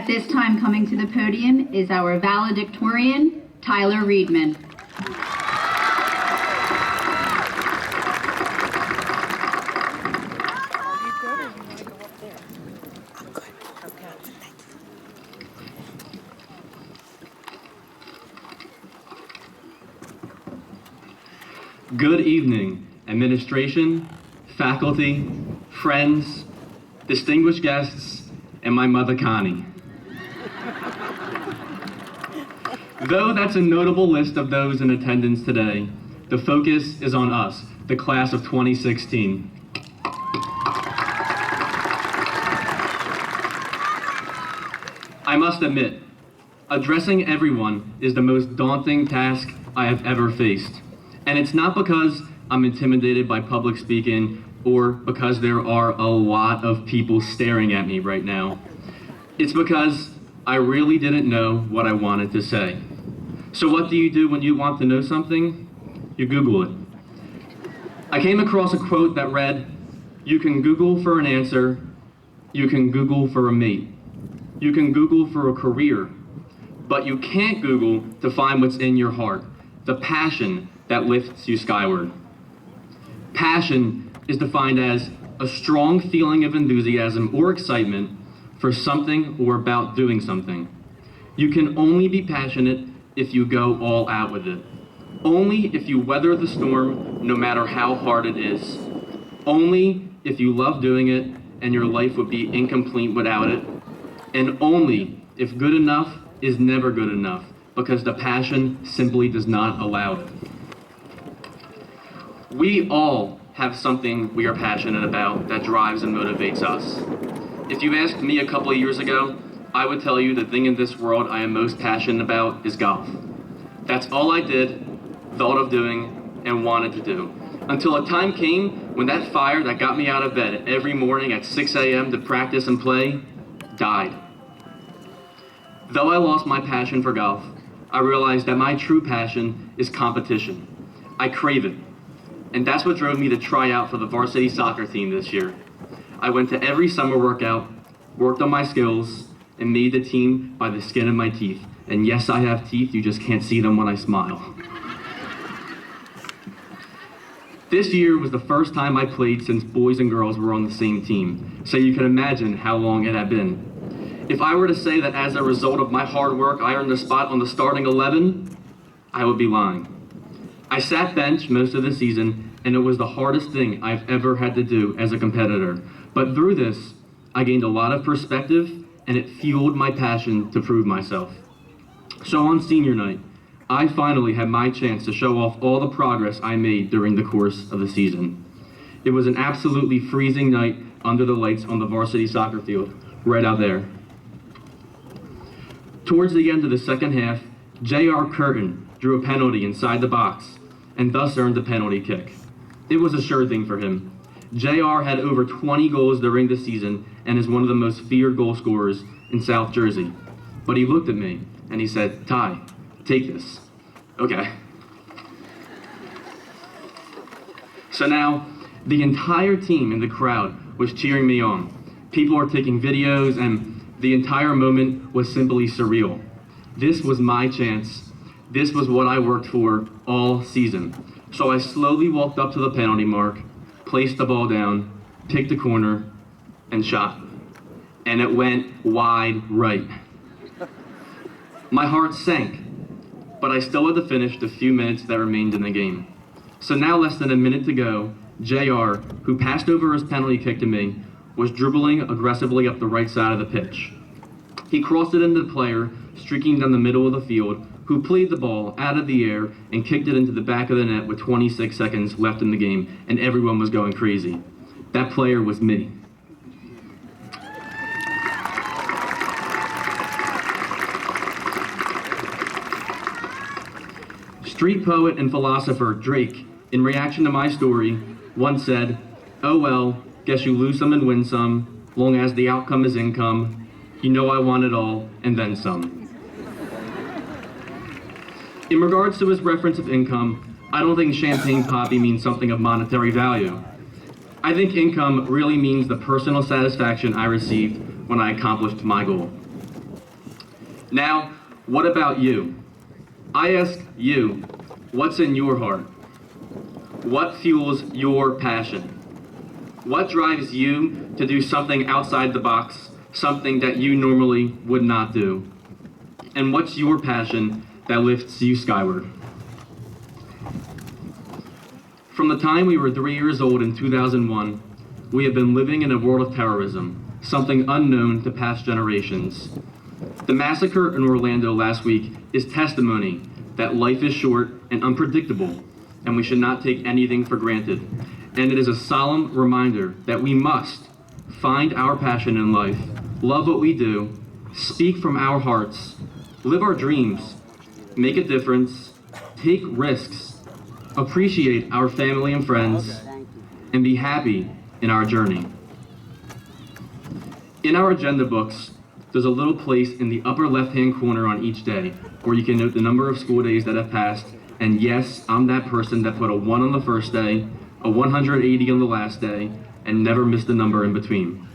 At this time, coming to the podium is our valedictorian, Tyler Reedman. Good evening, administration, faculty, friends, distinguished guests, and my mother Connie. Though that's a notable list of those in attendance today, the focus is on us, the class of 2016. I must admit, addressing everyone is the most daunting task I have ever faced. And it's not because I'm intimidated by public speaking or because there are a lot of people staring at me right now. It's because I really didn't know what I wanted to say. So what do you do when you want to know something? You Google it. I came across a quote that read, "You can Google for an answer, you can Google for a mate, you can Google for a career, but you can't Google to find what's in your heart, the passion that lifts you skyward." Passion is defined as a strong feeling of enthusiasm or excitement for something or about doing something. You can only be passionate if you go all out with it. Only if you weather the storm, no matter how hard it is. Only if you love doing it and your life would be incomplete without it. And only if good enough is never good enough, because the passion simply does not allow it. We all have something we are passionate about that drives and motivates us. If you asked me a couple of years ago, I would tell you the thing in this world I am most passionate about is golf. That's all I did, thought of doing, and wanted to do. Until a time came when that fire that got me out of bed every morning at 6 a.m. to practice and play died. Though I lost my passion for golf, I realized that my true passion is competition. I crave it. And that's what drove me to try out for the varsity soccer team this year. I went to every summer workout, worked on my skills, and made the team by the skin of my teeth. And yes, I have teeth, you just can't see them when I smile. This year was the first time I played since boys and girls were on the same team, so you can imagine how long it had been. If I were to say that as a result of my hard work, I earned a spot on the starting 11, I would be lying. I sat bench most of the season, and it was the hardest thing I've ever had to do as a competitor. But through this, I gained a lot of perspective, and it fueled my passion to prove myself. So on senior night, I finally had my chance to show off all the progress I made during the course of the season. It was an absolutely freezing night under the lights on the varsity soccer field, right out there. Towards the end of the second half, J.R. Curtin drew a penalty inside the box, and thus earned the penalty kick. It was a sure thing for him. JR had over 20 goals during the season and is one of the most feared goal scorers in South Jersey. But he looked at me and he said, "Ty, take this." Okay. So now, the entire team in the crowd was cheering me on. People were taking videos and the entire moment was simply surreal. This was my chance. This was what I worked for all season. So I slowly walked up to the penalty mark, placed the ball down, picked the corner, and shot. And it went wide right. My heart sank, but I still had to finish the few minutes that remained in the game. So now less than a minute to go, JR, who passed over his penalty kick to me, was dribbling aggressively up the right side of the pitch. He crossed it into the player, streaking down the middle of the field, who played the ball out of the air and kicked it into the back of the net with 26 seconds left in the game, and everyone was going crazy. That player was me. Street poet and philosopher Drake, in reaction to my story, once said, "Oh well, guess you lose some and win some, long as the outcome is income. You know I want it all, and then some." In regards to his reference of income, I don't think champagne poppy means something of monetary value. I think income really means the personal satisfaction I received when I accomplished my goal. Now, what about you? I ask you, what's in your heart? What fuels your passion? What drives you to do something outside the box, something that you normally would not do? And what's your passion that lifts you skyward? From the time we were 3 years old in 2001, we have been living in a world of terrorism, something unknown to past generations. The massacre in Orlando last week is testimony that life is short and unpredictable, and we should not take anything for granted. And it is a solemn reminder that we must find our passion in life, love what we do, speak from our hearts, live our dreams, make a difference, take risks, appreciate our family and friends, and be happy in our journey. In our agenda books, there's a little place in the upper left-hand corner on each day where you can note the number of school days that have passed, and yes, I'm that person that put a 1 on the first day, a 180 on the last day, and never missed a number in between.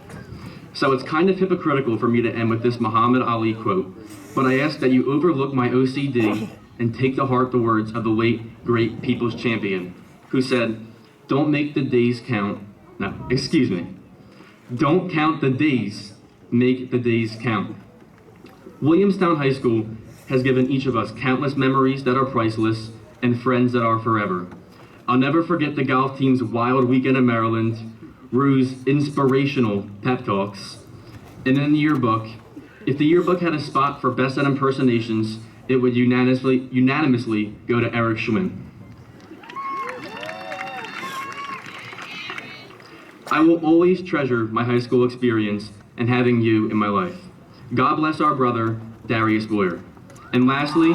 So it's kind of hypocritical for me to end with this Muhammad Ali quote, but I ask that you overlook my OCD and take to heart the words of the late, great people's champion, who said, don't make the days count. No, excuse me. Don't count the days, make the days count. Williamstown High School has given each of us countless memories that are priceless and friends that are forever. I'll never forget the golf team's wild weekend in Maryland, Rue's inspirational pep talks, and in the yearbook, if the yearbook had a spot for best at impersonations, it would unanimously go to Eric Schwinn. I will always treasure my high school experience and having you in my life. God bless our brother, Darius Boyer. And lastly,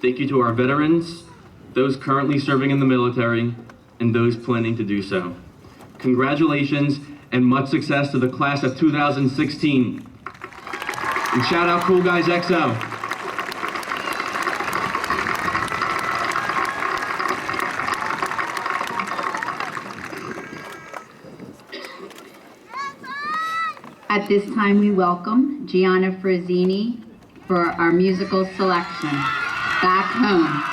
thank you to our veterans, those currently serving in the military, and those planning to do so. Congratulations and much success to the class of 2016. And shout out Cool Guys XO. At this time, we welcome Gianna Frazzini for our musical selection, Back Home.